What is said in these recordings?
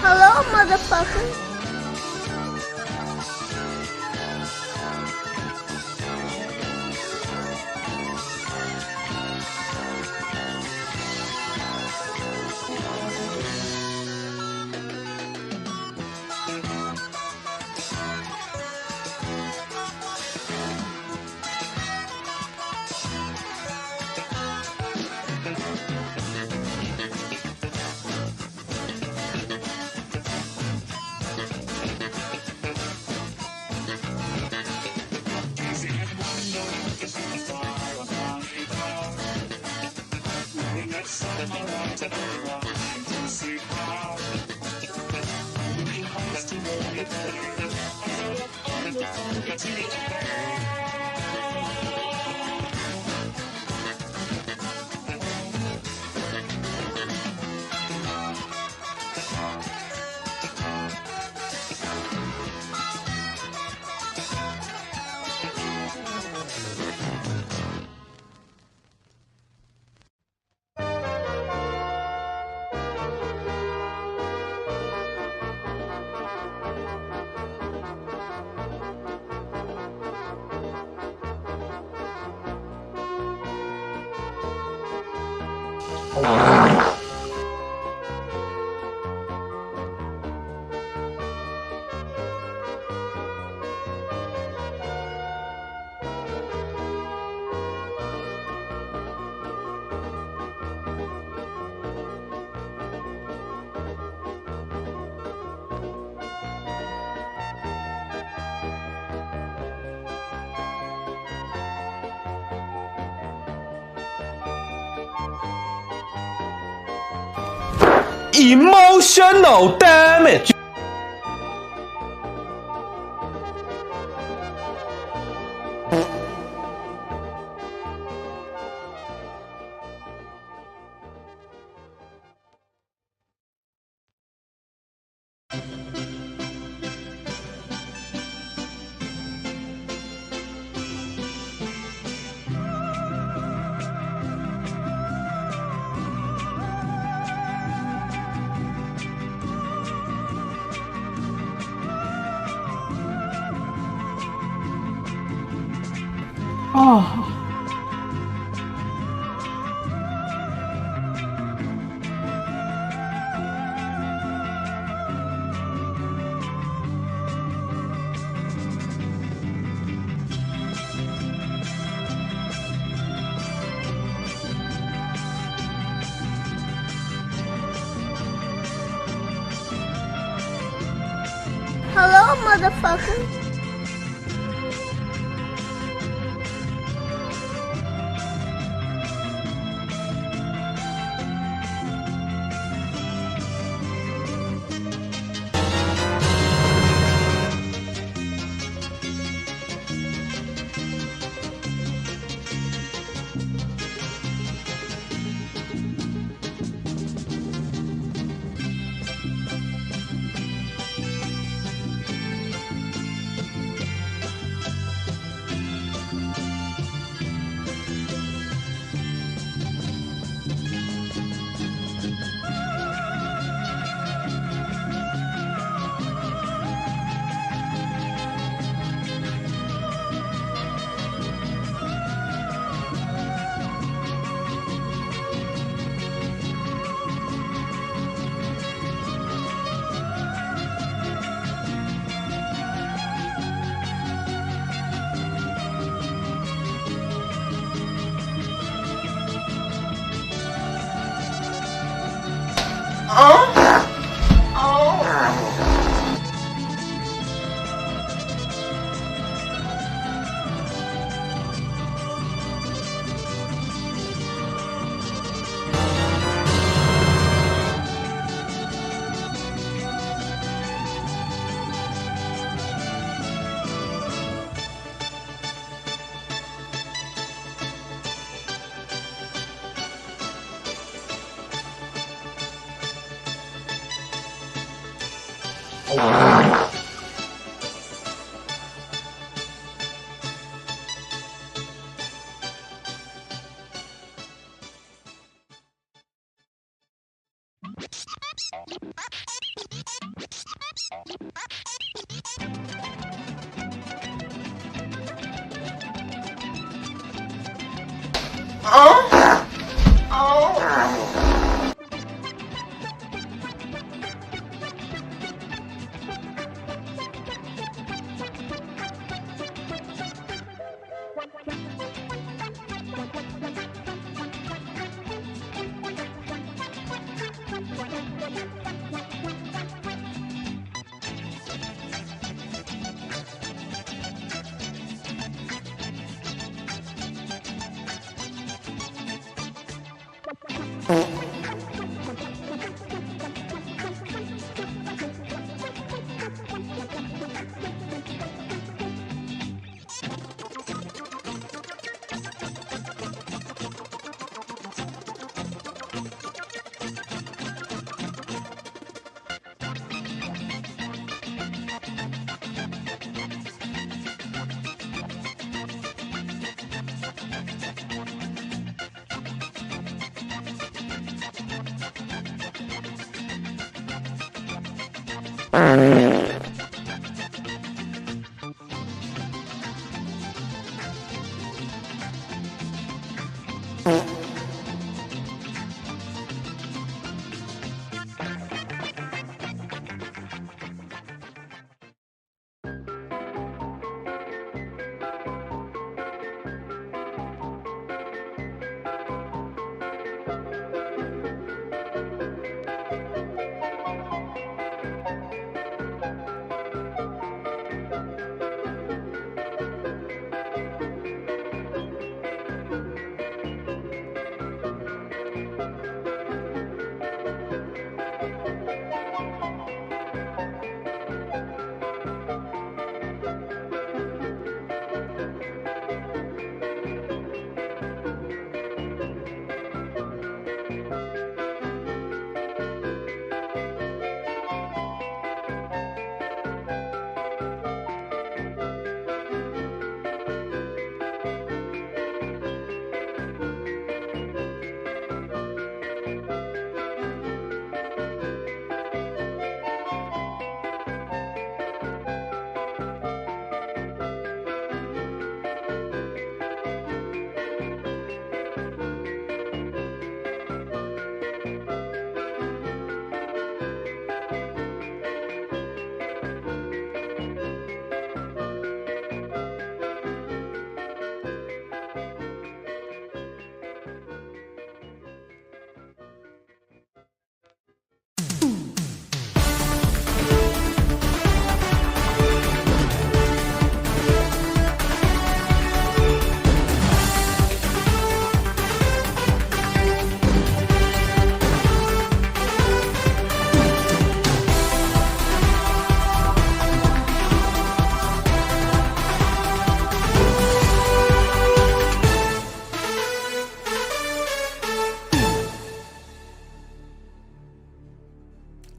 Hello, motherfucker. Emotional damage. Hello, motherfucker.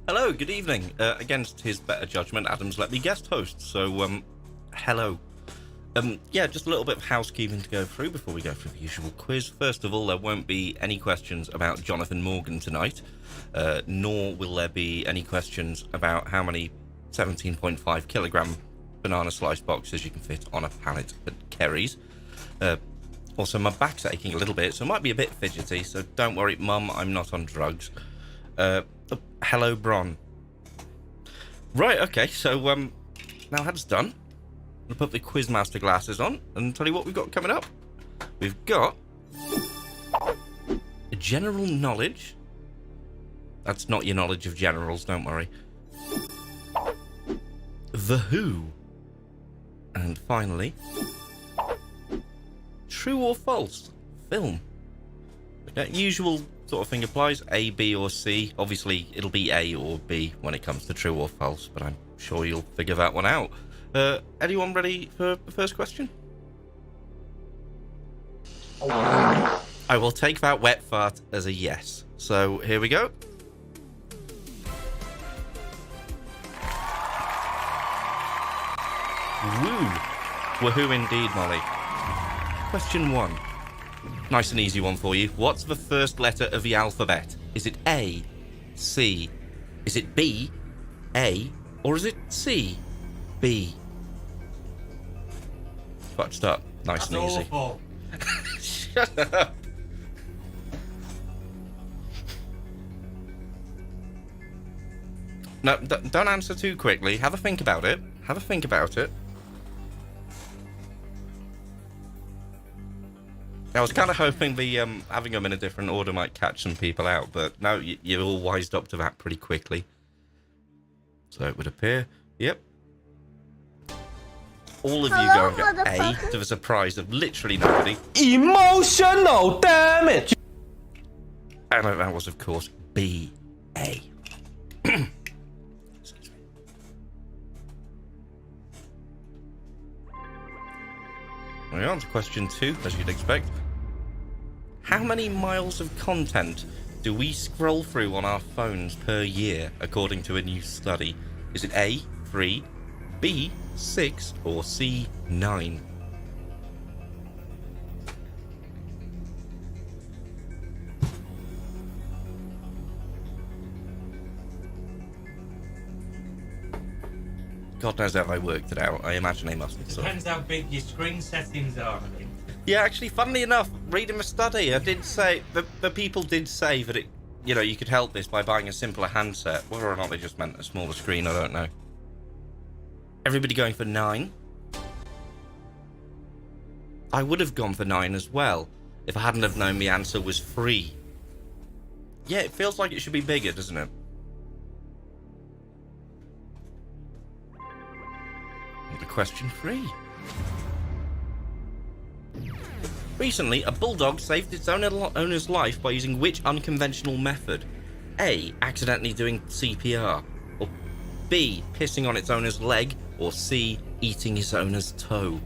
Hello, good evening. Against his better judgment, Adam's let me guest host, so, hello. Yeah, just a little bit of housekeeping to go through before we go through the usual quiz. First of all, there won't be any questions about Jonathan Morgan tonight, nor will there be any questions about how many 17.5 kilogram banana slice boxes you can fit on a pallet at Kerry's. Also, my back's aching a little bit, so it might be a bit fidgety, so don't worry, Mum, I'm not on drugs. Hello, Bron. Right, okay, so, now that's done. I'll put the Quizmaster glasses on and tell you what we've got coming up. We've got general knowledge. That's not your knowledge of generals, don't worry. The Who. And finally, true or false film. That usual sort of thing applies, A, B or C. Obviously, it'll be A or B when it comes to true or false, but I'm sure you'll figure that one out. Anyone ready for the first question? I will take that wet fart as a yes. So, here we go. Woo! Woohoo indeed, Molly. Question 1. Nice and easy one for you. What's the first letter of the alphabet? Is it A, C? Is it B, A? Or is it C, B? Fudged up. Nice and easy. Awful. Shut up. No, don't answer too quickly. Have a think about it. Have a think about it. I was kind of hoping the having them in a different order might catch some people out, but no, you're all wised up to that pretty quickly. So it would appear, yep. All of you go and get A to the surprise of literally nobody. Emotional damage. And that was, of course, B, A. We're on to question 2, as you'd expect. How many miles of content do we scroll through on our phones per year, according to a new study? Is it A, 3, B, 6, or C, 9? God knows how they worked it out. I imagine they must have. Depends how big your screen settings are, I think. Yeah, actually, funnily enough, reading my study, I did say the people did say that you could help this by buying a simpler handset. Whether or not they just meant a smaller screen, I don't know. Everybody going for 9. I would have gone for 9 as well if I hadn't have known the answer was 3. Yeah, it feels like it should be bigger, doesn't it? The question 3. Recently, a bulldog saved its owner's life by using which unconventional method? A. Accidentally doing CPR. Or B. Pissing on its owner's leg. Or C. Eating his owner's toe.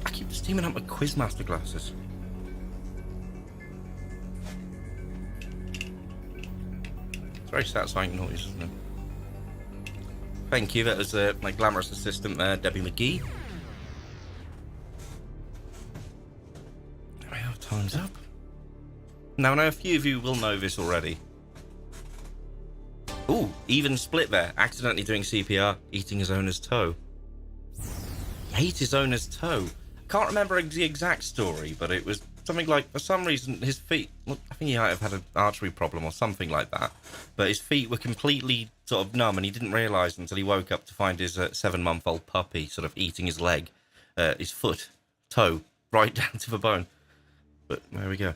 I keep steaming up my Quizmaster glasses. It's very satisfying noise, isn't it? Thank you, that was my glamorous assistant there, Debbie McGee. There we are, time's up. Now, I know a few of you will know this already. Ooh, even split there. Accidentally doing CPR, eating his owner's toe. He ate his owner's toe. Can't remember the exact story, but it was something like, for some reason, his feet... Well, I think he might have had an artery problem or something like that. But his feet were completely sort of numb, and he didn't realise until he woke up to find his 7-month-old puppy sort of eating his leg, his foot, toe, right down to the bone. But there we go.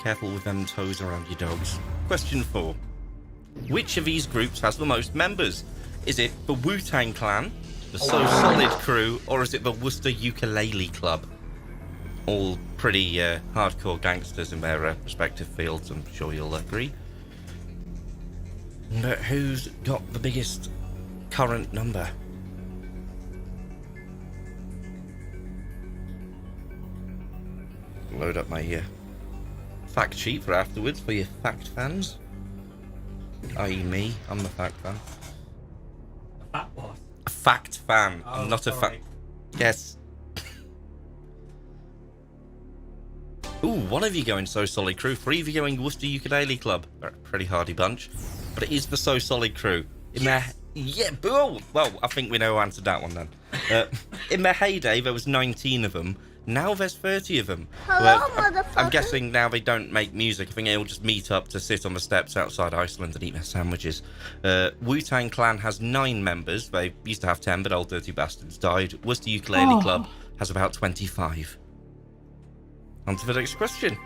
Careful with them toes around your dogs. Question 4. Which of these groups has the most members? Is it the Wu-Tang Clan, the So Solid Crew, or is it the Worcester Ukulele Club? All pretty hardcore gangsters in their respective fields, I'm sure you'll agree. But who's got the biggest current number? Load up my fact sheet for afterwards for your fact fans. I.e. me, I'm the fact fan. A fat what? A fact fan, Oh, I'm not a sorry. fact... Yes. Ooh, one of you going So Solid Crew, 3 of you going Worcester Ukulele Club. They're a pretty hardy bunch. But it is the So Solid Crew. In their... Yeah, boo! Well, I think we know who answered that one then. In their heyday, there was 19 of them. Now there's 30 of them. Hello, I'm motherfucker. guessing now they don't make music. I think they all just meet up to sit on the steps outside Iceland and eat their sandwiches. Wu-Tang Clan has 9 members. They used to have 10, but old dirty bastards died. Worcester Ukulele Club has about 25. On to the next question.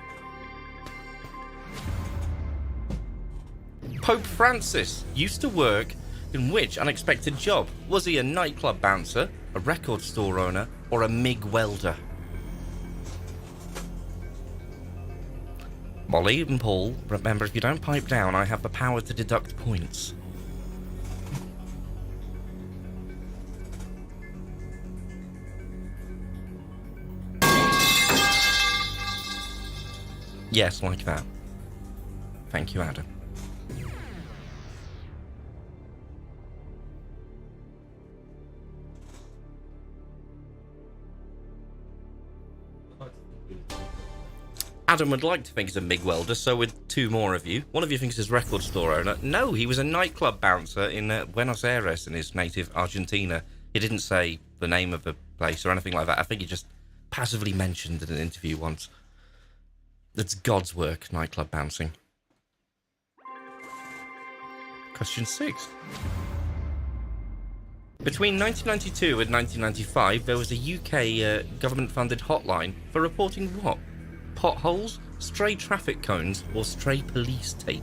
Pope Francis used to work in which unexpected job? Was he a nightclub bouncer, a record store owner, or a MIG welder? Molly and Paul, remember, if you don't pipe down, I have the power to deduct points. Yes, like that. Thank you, Adam. Adam would like to think he's a MIG welder, so with 2 more of you. One of you thinks he's a record store owner. No, he was a nightclub bouncer in Buenos Aires in his native Argentina. He didn't say the name of the place or anything like that. I think he just passively mentioned in an interview once. It's God's work, nightclub bouncing. Question 6. Between 1992 and 1995, there was a UK government-funded hotline for reporting what? Potholes, stray traffic cones, or stray police tape?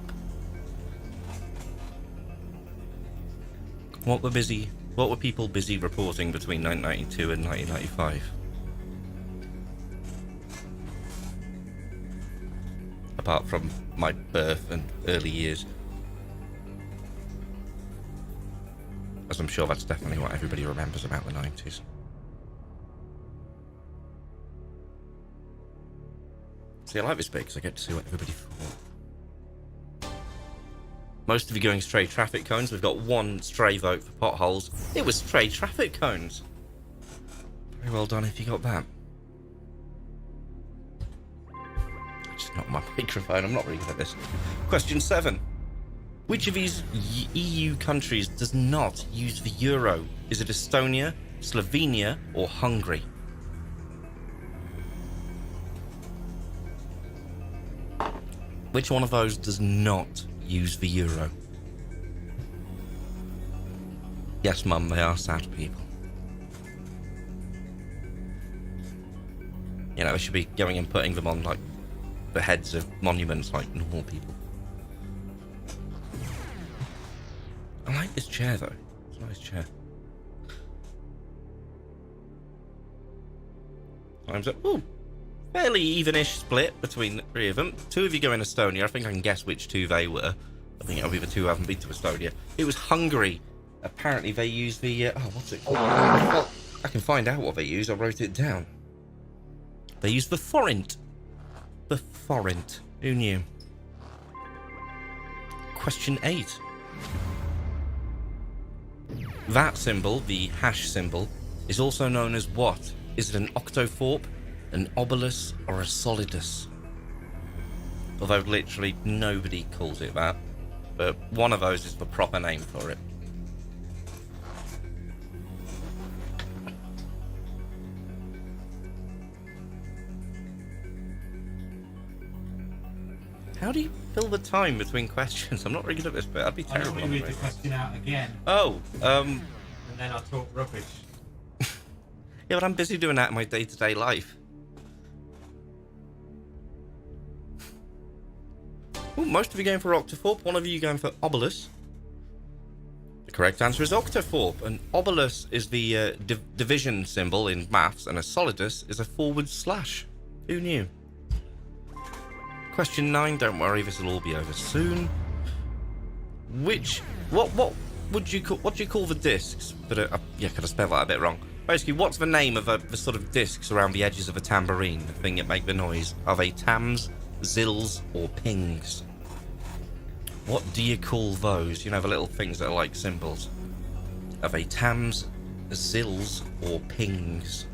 What were people busy reporting between 1992 and 1995? Apart from my birth and early years. As I'm sure that's definitely what everybody remembers about the 90s. See, I like this bit because I get to see what everybody thought. Most of you going stray traffic cones. We've got 1 stray vote for potholes. It was stray traffic cones. Very well done if you got that. Just not my microphone. I'm not really good at this. Question 7. Which of these EU countries does not use the euro? Is it Estonia, Slovenia, or Hungary? Which one of those does not use the euro? Yes, Mum, they are sad people. You know, I should be going and putting them on, like, the heads of monuments like normal people. I like this chair, though. It's a nice chair. Time's up. Ooh, fairly even-ish split between the three of them. Two of you go in Estonia. I think I can guess which two they were. I think it'll be the two who haven't been to Estonia. It was Hungary. Apparently they use the... what's it called? Well, I can find out what they use. I wrote it down. They use the forint. The forint. Who knew? Question 8. That symbol, the hash symbol, is also known as what? Is it an octothorpe, an obolus, or a solidus? Although literally nobody calls it that. But one of those is the proper name for it. How do you fill the time between questions? I'm not really good at this bit. I'd be I terrible. normally read the question out again, Oh, and then I talk rubbish. yeah, but I'm busy doing that in my day-to-day life. Ooh, most of you going for octothorpe, one of you going for obolus. The correct answer is octothorpe. An obolus is the division symbol in maths, and a solidus is a forward slash. Who knew? Question 9, don't worry, this will all be over soon. What would you call the discs? But yeah, could have spelled that a bit wrong. Basically, what's the name of the sort of discs around the edges of a tambourine, the thing that make the noise? Are they tams, zills, or pings? What do you call those? You know, the little things that are like symbols. Are they tams, zills, or pings?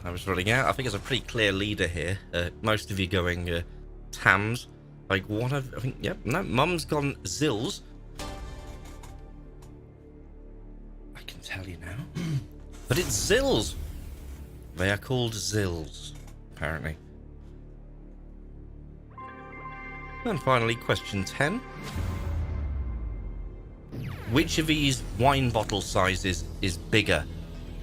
I was running out. I think there's a pretty clear leader here. Most of you going tams. Like one of, I think, yep, no, Mum's gone zills. I can tell you now. But it's zills. They are called zills, apparently. And finally, question 10. Which of these wine bottle sizes is bigger?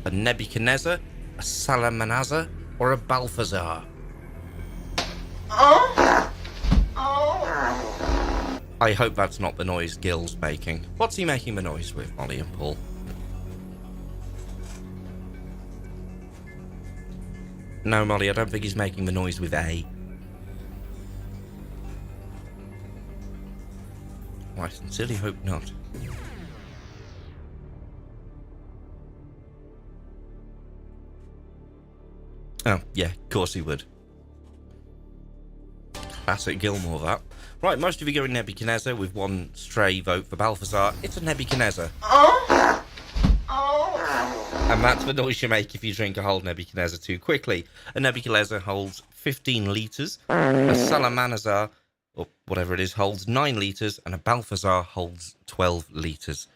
A Nebuchadnezzar, a Salmanazar, or a Balthazar? I hope that's not the noise Gil's making. What's he making the noise with, Molly and Paul? No, Molly, I don't think he's making the noise with A. Well, I sincerely hope not. Oh, yeah, of course he would. Classic Gilmore, that. Right, most of you go in Nebuchadnezzar with one stray vote for Balthazar. It's a Nebuchadnezzar. And that's the noise you make if you drink a whole Nebuchadnezzar too quickly. A Nebuchadnezzar holds 15 litres. A Salmanazar, or whatever it is, holds 9 litres. And a Balthazar holds 12 litres.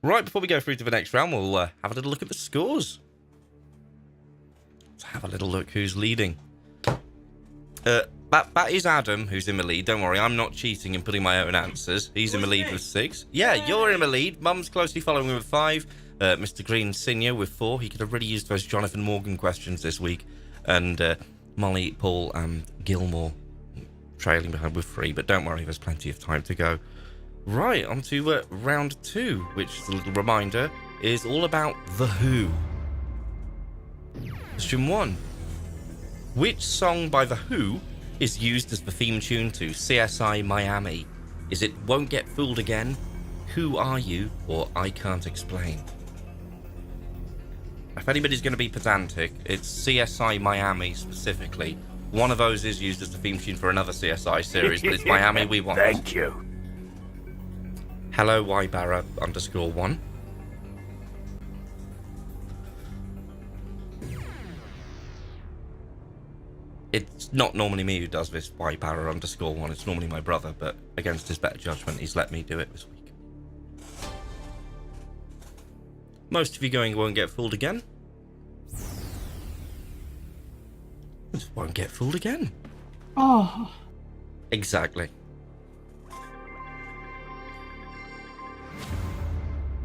Right, before we go through to the next round, we'll have a little look at the scores. Let's have a little look who's leading. That is Adam who's in the lead. Don't worry, I'm not cheating and putting my own answers. He's in the lead with 6. Yeah, you're in the lead. Mum's closely following with 5. Mr. Green Senior with 4. He could have really used those Jonathan Morgan questions this week. And Molly, Paul, and Gilmore trailing behind with 3. But don't worry, there's plenty of time to go. Right, on to round 2, which is a little reminder, is all about The Who. Question 1. Which song by The Who is used as the theme tune to CSI Miami? Is it Won't Get Fooled Again, Who Are You, or I Can't Explain? If anybody's going to be pedantic, it's CSI Miami specifically. One of those is used as the theme tune for another CSI series, but it's Miami we want. Thank you. Hello, Ybara_1. It's not normally me who does this _1. It's normally my brother, but against his better judgment, he's let me do it this week. Most of you going won't get fooled again. Just won't get fooled again. Oh. Exactly.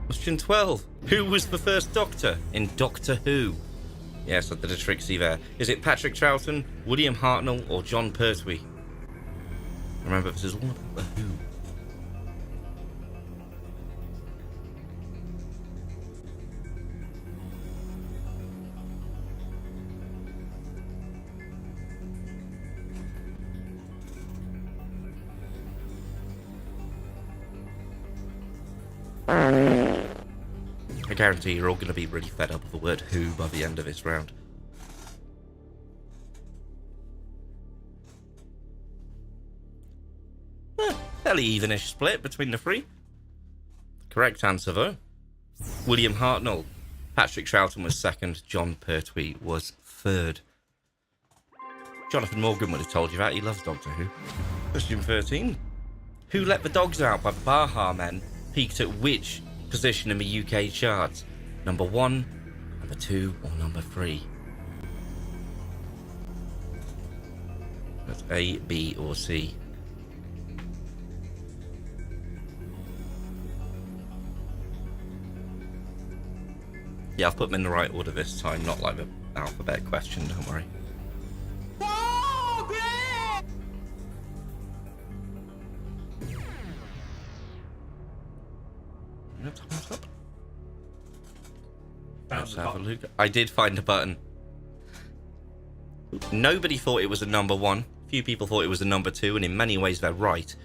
Question 12. Who was the first Doctor in Doctor Who? Yes, I did a tricksy there. Is it Patrick Troughton, William Hartnell, or John Pertwee? Remember, this is all about the Who. I guarantee you're all going to be really fed up with the word who by the end of this round. Fairly evenish split between the three. Correct answer though. William Hartnell. Patrick Troughton was second. John Pertwee was third. Jonathan Morgan would have told you that. He loves Doctor Who. Question 13. Who Let the Dogs Out by the Baha Men peaked at which position in the UK charts? Number 1, number 2, or number 3? That's A, B, or C. Yeah, I've put them in the right order this time, not like the alphabet question, don't worry. Time's up. Let's have a look. I did find a button. Nobody thought it was a number 1. Few people thought it was a number 2, and in many ways they're right.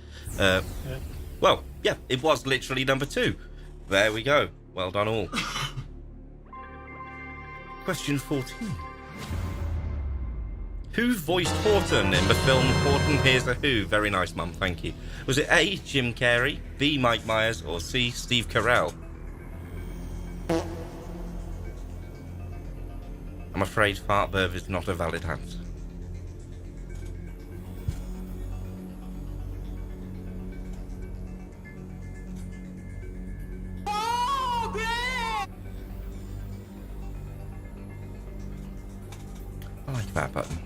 Well, yeah, it was literally number 2. There we go. Well done all. Question 14. Who voiced Horton in the film Horton Hears a Who? Very nice, Mum, thank you. Was it A, Jim Carrey, B, Mike Myers, or C, Steve Carell? I'm afraid Fartberg is not a valid answer. I like that button.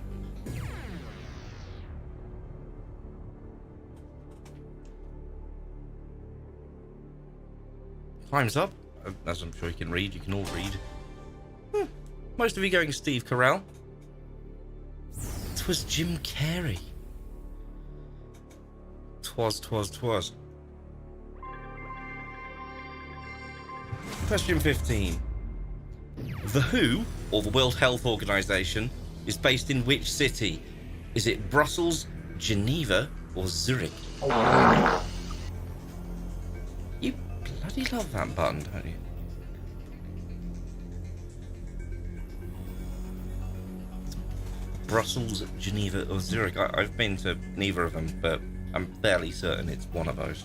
Time's up. As I'm sure you can read, you can all read. Most of you going Steve Carell. It was Jim Carrey. Twas. Question 15. The WHO, or the World Health Organization, is based in which city? Is it Brussels, Geneva, or Zurich? You bloody love that button, don't you? Brussels, Geneva, or Zurich. I've been to neither of them, but I'm fairly certain it's one of those.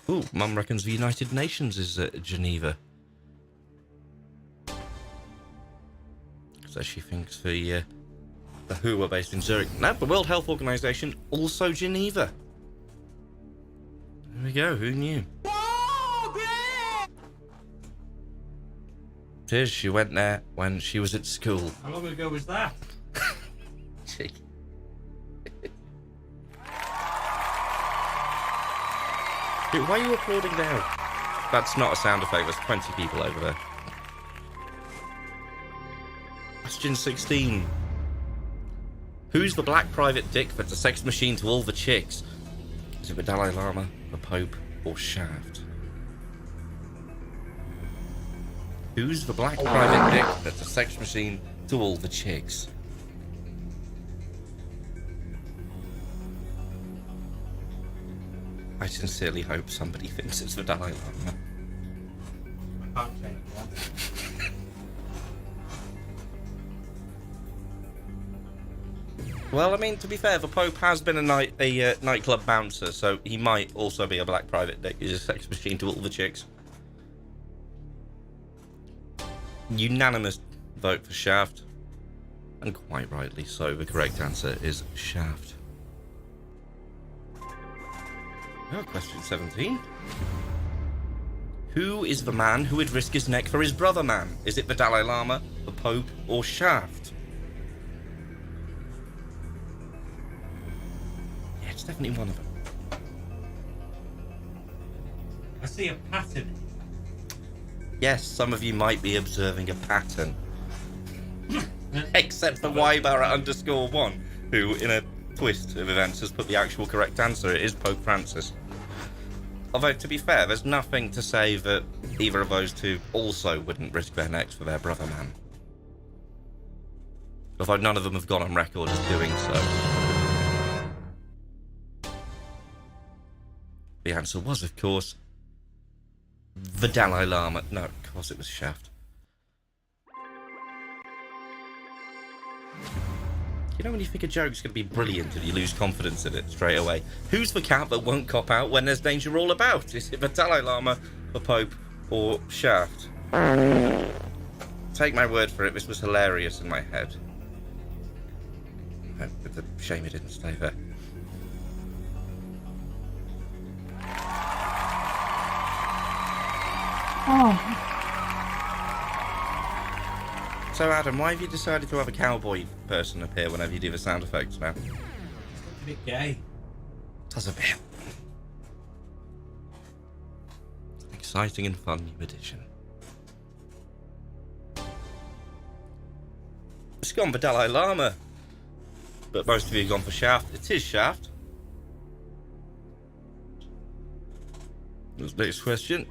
Ooh, Mum reckons the United Nations is at Geneva. So she thinks the WHO are based in Zurich. No, the World Health Organization, also Geneva. There we go, who knew? It is, she went there when she was at school. How long ago was that? Gee. Dude, why are you applauding now? That's not a sound effect, there's 20 people over there. Question 16. Who's the black private dick that's a sex machine to all the chicks? Is it the Dalai Lama, the Pope, or Shaft? Who's the black private dick that's a sex machine to all the chicks? I sincerely hope somebody thinks it's the Dalai Lama. I can't change that. Well, I mean, to be fair, the Pope has been a nightclub bouncer, so he might also be a black private dick. He's a sex machine to all the chicks. Unanimous vote for Shaft. And quite rightly so. The correct answer is Shaft. Oh, question 17. Who is the man who would risk his neck for his brother man? Is it the Dalai Lama, the Pope, or Shaft? Yeah, it's definitely one of them. I see a pattern. Yes, some of you might be observing a pattern. Except for Ybara_1, who, in a twist of events, has put the actual correct answer. It is Pope Francis. Although, to be fair, there's nothing to say that either of those two also wouldn't risk their necks for their brother man. Although none of them have gone on record as doing so. The answer was, of course, the Dalai Lama. No, of course it was Shaft. You know when you think a joke's going to be brilliant and you lose confidence in it straight away? Who's the cat that won't cop out when there's danger all about? Is it the Dalai Lama, the Pope, or Shaft? Take my word for it, this was hilarious in my head. It's a shame it didn't stay there. Oh. So Adam, why have you decided to have a cowboy person appear whenever you do the sound effects now? A bit gay. Does a bit. Exciting and fun new addition. It's gone for Dalai Lama. But most of you have gone for Shaft. It is Shaft. Next question.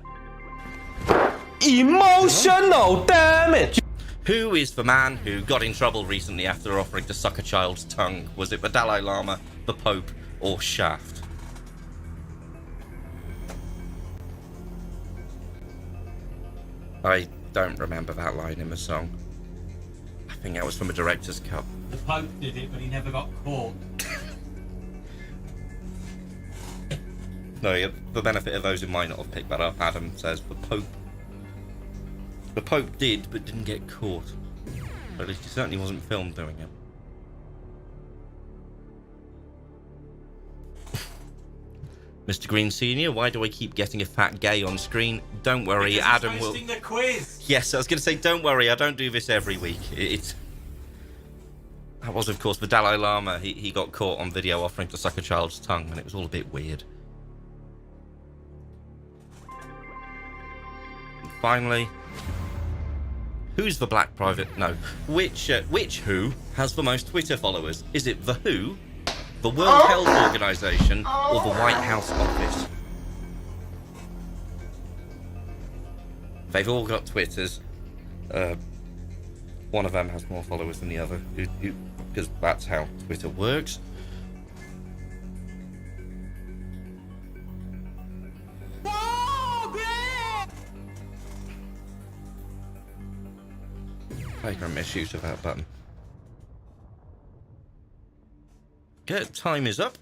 Emotional damage. Who is the man who got in trouble recently after offering to suck a child's tongue? Was it the Dalai Lama, the Pope, or Shaft? I don't remember that line in the song. I think that was from a director's cut. The Pope did it, but he never got caught. No, yeah, for the benefit of those who might not have picked that up, Adam says the Pope. The Pope did, but didn't get caught. Or at least he certainly wasn't filmed doing it. Mr. Green Senior, why do I keep getting a fat gay on screen? Don't worry, Because Adam he's will. hosting the quiz. Yes, I was going to say, don't worry, I don't do this every week. That was, of course, the Dalai Lama. He got caught on video offering to suck a child's tongue, and it was all a bit weird. And finally, who's the black private? No. Which Who has the most Twitter followers? Is it the Who, the World Health Organization, or the White House office? They've all got Twitters. One of them has more followers than the other, because that's how Twitter works. Flagrant misuse of that button. Good, time is up.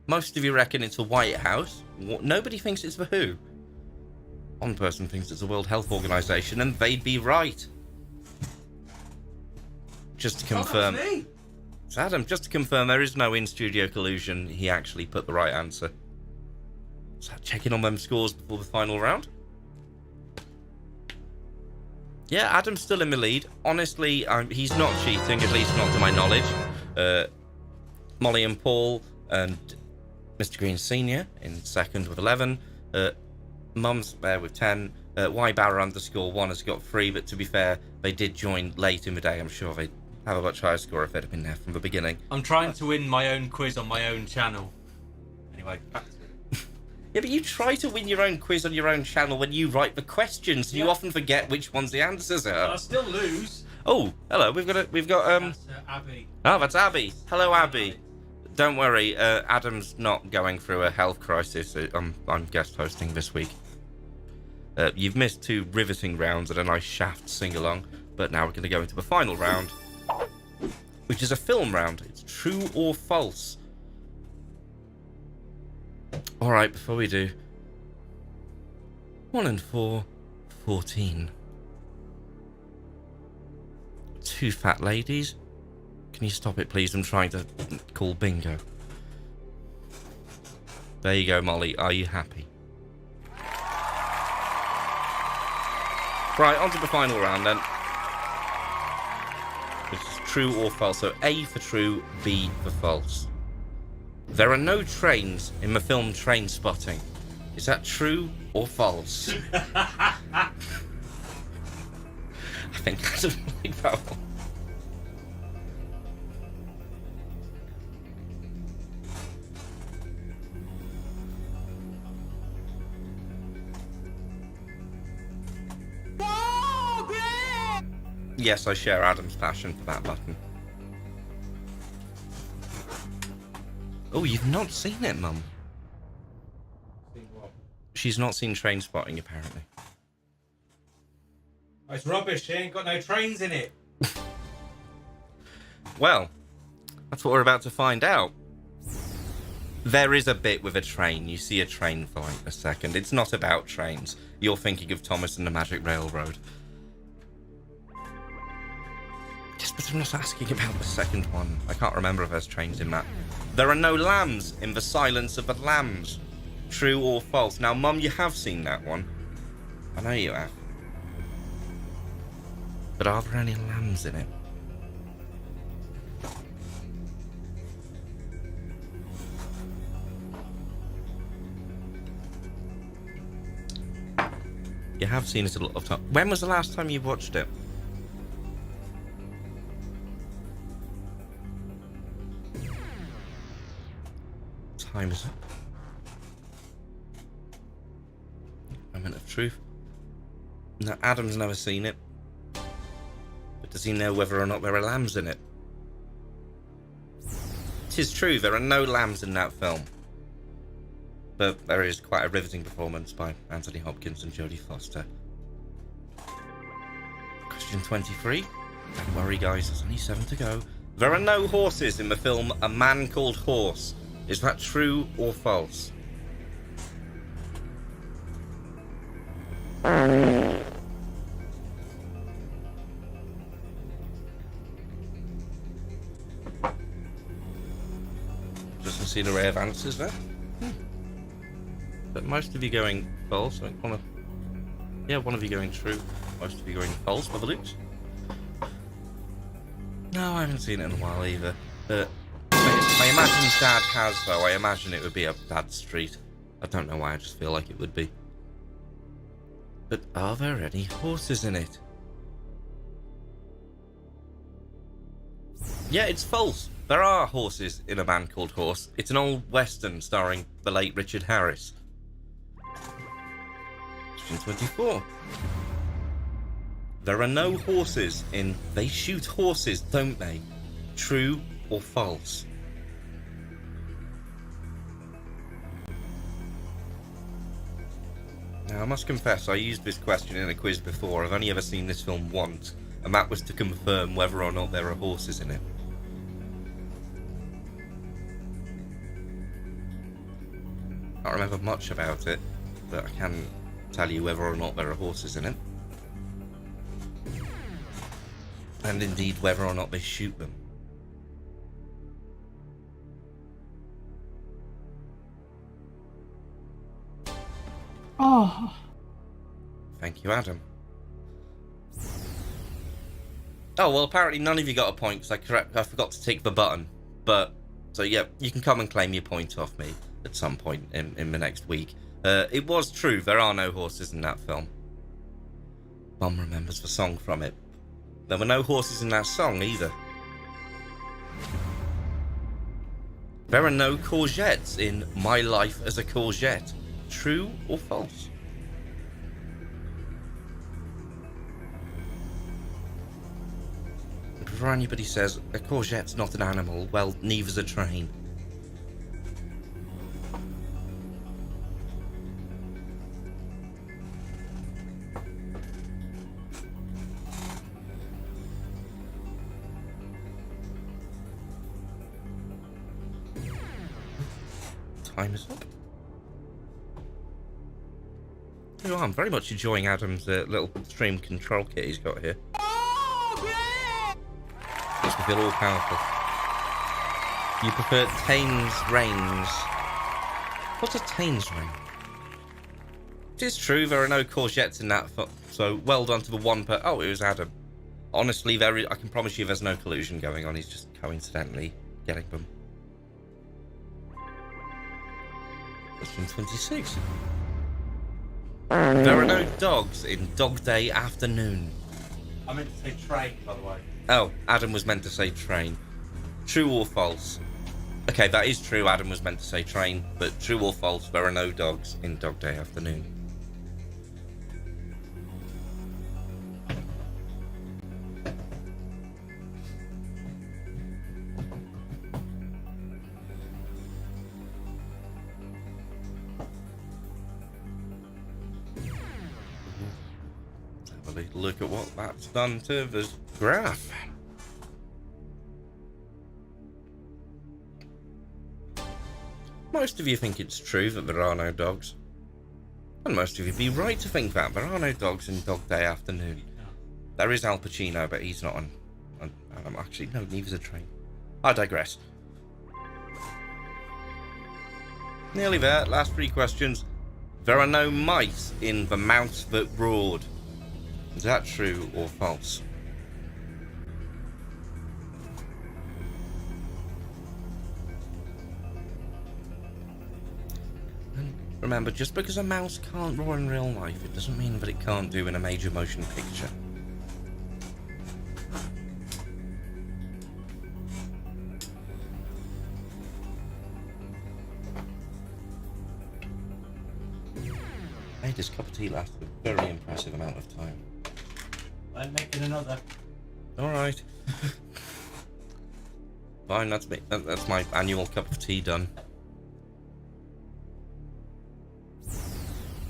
Most of you reckon it's the White House. Nobody thinks it's the Who. One person thinks it's the World Health Organization, and they'd be right. Just to confirm. It's Adam, just to confirm, there is no in-studio collusion. He actually put the right answer. So checking on them scores before the final round. Yeah, Adam's still in the lead. Honestly, he's not cheating, at least not to my knowledge. Molly and Paul and Mr. Green Senior in second with 11. Mum's there with 10. Ybara_1 has got 3, but to be fair, they did join late in the day. I'm sure they'd have a much higher score if they'd have been there from the beginning. I'm trying to win my own quiz on my own channel. Anyway, back to it. Yeah, but you try to win your own quiz on your own channel when you write the questions, and you often forget which ones the answers are. I'll still lose. Oh, hello. We've got That's Abby. Oh, that's Abby. Hello, Abby. Don't worry, Adam's not going through a health crisis. I'm guest hosting this week. You've missed 2 riveting rounds and a nice Shaft sing-along, but now we're going to go into the final round. which is a film round. It's true or false. Alright, before we do... 1 and 4, 14. 2 fat ladies. Can you stop it, please? I'm trying to call bingo. There you go, Molly. Are you happy? Right, on to the final round then. It's true or false. So A for true, B for false. There are no trains in the film Train Spotting. Is that true or false? I think I don't like that one. Yes, I share Adam's passion for that button. Oh, you've not seen it, Mum. Seen what? She's not seen Train Spotting, apparently. Oh, it's rubbish. It ain't got no trains in it. Well, that's what we're about to find out. There is a bit with a train. You see a train for like a second. It's not about trains. You're thinking of Thomas and the Magic Railroad. Yes, but I'm not asking about the second one. I can't remember if there's trains in that. There are no lambs in The Silence of the Lambs. True or false? Now, Mum, you have seen that one. I know you have. But are there any lambs in it? You have seen it a lot of times. When was the last time you watched it? Time is up. Moment of truth. Now, Adam's never seen it. But does he know whether or not there are lambs in it? It is true, there are no lambs in that film. But there is quite a riveting performance by Anthony Hopkins and Jodie Foster. Question 23. Don't worry, guys, there's only 7 to go. There are no horses in the film A Man Called Horse. Is that true or false? Doesn't see an array of answers there. But most of you going false. I think one of you going true. Most of you going false by the looks. No, I haven't seen it in a while either. But I imagine Dad has, though. I imagine it would be up Dad's street. I don't know why, I just feel like it would be. But are there any horses in it? Yeah, it's false. There are horses in A Man Called Horse. It's an old western starring the late Richard Harris. Question 24. There are no horses in They Shoot Horses, Don't They? True or false? Now, I must confess, I used this question in a quiz before. I've only ever seen this film once, and that was to confirm whether or not there are horses in it. I don't remember much about it, but I can tell you whether or not there are horses in it. And indeed, whether or not they shoot them. Oh. Thank you, Adam. Oh, well, apparently none of you got a point because I forgot to tick the button. But, so yeah, you can come and claim your point off me at some point in the next week. It was true, there are no horses in that film. Mum remembers the song from it. There were no horses in that song either. There are no courgettes in My Life as a Courgette. True or false? Before anybody says a courgette's not an animal, well, neither's a train. time is up. Oh, I'm very much enjoying Adam's little stream control kit he's got here. Makes me feel all powerful. You prefer Thames Reigns? What is Thames Reigns? It is true, there are no courgettes in that, so well done to the one per... Oh, it was Adam. Honestly, I can promise you there's no collusion going on, he's just coincidentally getting them. Question 26. There are no dogs in Dog Day Afternoon. I meant to say train, by the way. Oh, Adam was meant to say train. True or false? Okay, that is true, Adam was meant to say train, but true or false, there are no dogs in Dog Day Afternoon. Let's have a little look at what that's done to the graph. Most of you think it's true that there are no dogs. And most of you be right to think that there are no dogs in Dog Day Afternoon. There is Al Pacino, but he's not on actually, no, neither's a train. I digress. Nearly there, last 3 questions. There are no mice in The Mouse That Roared. Is that true or false? Remember, just because a mouse can't roar in real life, it doesn't mean that it can't do in a major motion picture. Made this cup of tea last a very impressive amount of time. I'm making another. Alright. Fine, that's me. That's my annual cup of tea done.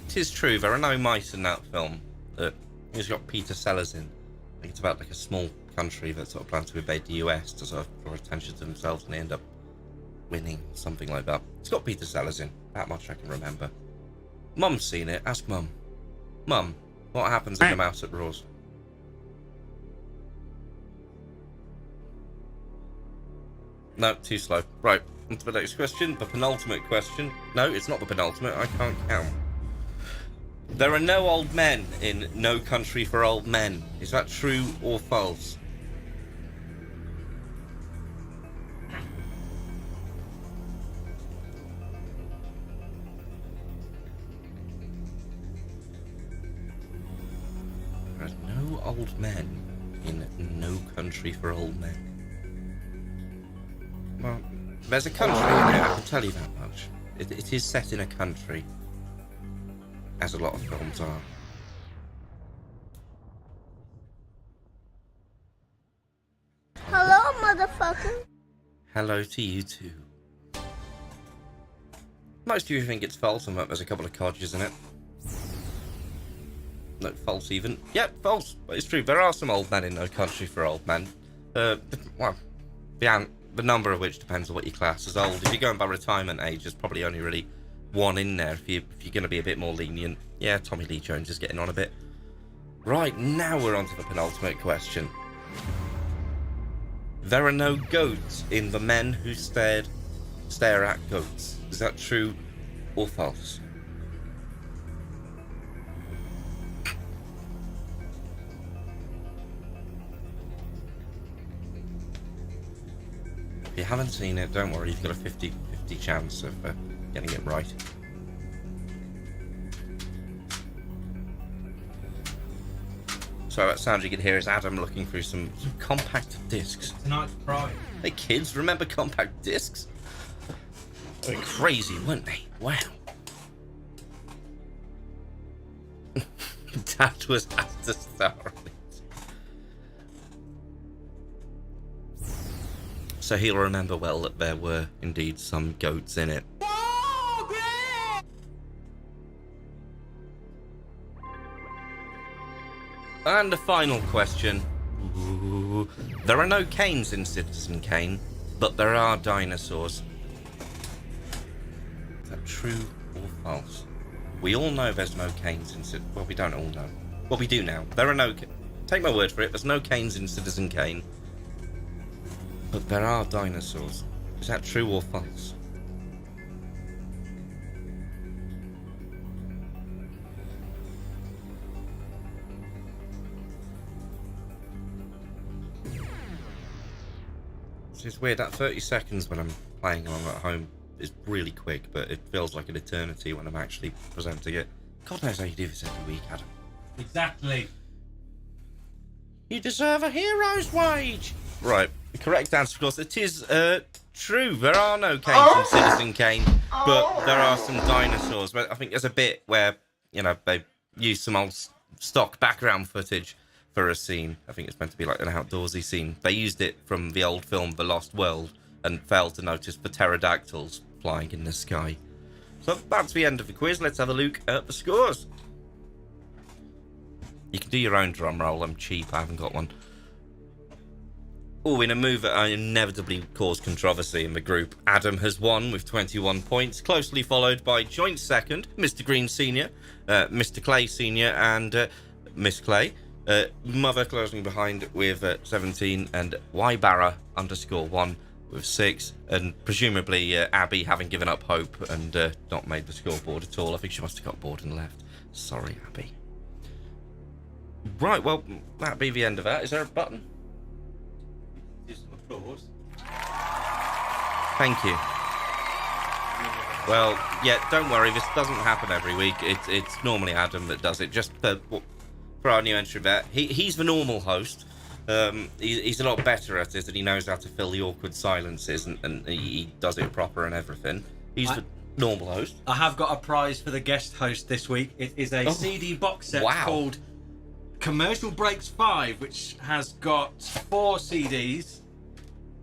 It is true, there are no mice in that film. He's got Peter Sellers in. I think it's about like a small country that sort of plans to invade the US to sort of draw attention to themselves, and they end up winning, something like that. It's got Peter Sellers in. That much I can remember. Mum's seen it. Ask Mum. Mum, what happens in The Mouse That Roars? No, too slow. Right, on to the next question. The penultimate question. No, it's not the penultimate. I can't count. There are no old men in No Country for Old Men. Is that true or false? There are no old men in No Country for Old Men. Well, there's a country in it, I can tell you that much. It is set in a country. As a lot of films are. Hello, motherfucker. Hello to you too. Most of you think it's false, and that there's a couple of codgers in it. No, false even. Yep, false. But it's true. There are some old men in No Country for Old Men. Well, the number of which depends on what you class as old. If you're going by retirement age, there's probably only really one in there. If you're going to be a bit more lenient. Yeah, Tommy Lee Jones is getting on a bit. Right, now we're on to the penultimate question. There are no goats in The Men Who Stare at Goats. Is that true or false? If you haven't seen it, don't worry, you've got a 50-50 chance of getting it right. So that sound you can hear is Adam looking through some compact discs. Tonight's prize. Hey kids, remember compact discs? They were crazy, weren't they? Wow. Dad was asked to star on it. So he'll remember well that there were indeed some goats in it. And the final question. Ooh. There are no Kanes in Citizen Kane, but there are dinosaurs. true or false? We all know there's no canes in well, we don't all know. Well, we do now. There are no... Take my word for it, there's no canes in Citizen Kane. But there are dinosaurs. Is that true or false? It's weird, that 30 seconds when I'm playing along at home is really quick, but it feels like an eternity when I'm actually presenting it. God knows how you do this every week, Adam. Exactly. You deserve a hero's wage! Right, the correct answer, of course, it is true. There are no canes in Citizen Kane, but there are some dinosaurs. But I think there's a bit where, you know, they use some old stock background footage for a scene. I think it's meant to be like an outdoorsy scene. They used it from the old film The Lost World and failed to notice the pterodactyls flying in the sky. So that's the end of the quiz. Let's have a look at the scores. You can do your own drum roll. I'm cheap. I haven't got one. Oh, in a move that inevitably caused controversy in the group, Adam has won with 21 points, closely followed by joint second, Mr. Green Sr., Mr. Clay Sr., and Miss Clay. Mother closing behind with 17, and Ybara_1 with 6, and presumably Abby having given up hope and not made the scoreboard at all. I think she must have got bored and left. Sorry, Abby. Right, well, that'd be the end of that. Is there a button? Just applause. Thank you. Well, yeah, don't worry, this doesn't happen every week. It's normally Adam that does it, just for our new entry bet. He's the normal host. He's a lot better at it, and he knows how to fill the awkward silences, and he does it proper and everything. He's the normal host. I have got a prize for the guest host this week. It is a CD box set called Commercial Breaks 5, which has got 4 CDs,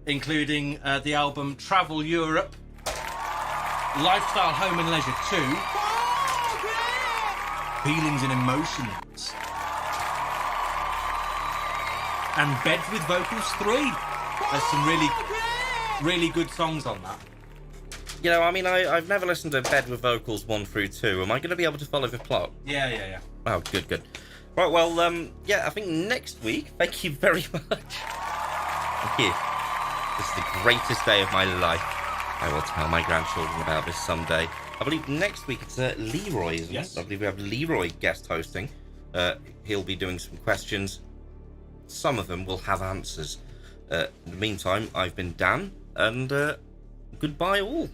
including the album Travel Europe, Lifestyle, Home and Leisure 2, Feelings and Emotions, and Beds with Vocals 3. There's some really good songs on that. You know, I mean, I've never listened to Bed with Vocals 1 through 2. Am I going to be able to follow the plot? Yeah. Oh, good. Right, well, yeah, I think next week, thank you very much. Thank you. This is the greatest day of my life. I will tell my grandchildren about this someday. I believe next week it's Leroy, isn't Yes. it? I believe we have Leroy guest hosting. He'll be doing some questions. Some of them will have answers. In the meantime, I've been Dan, and goodbye all.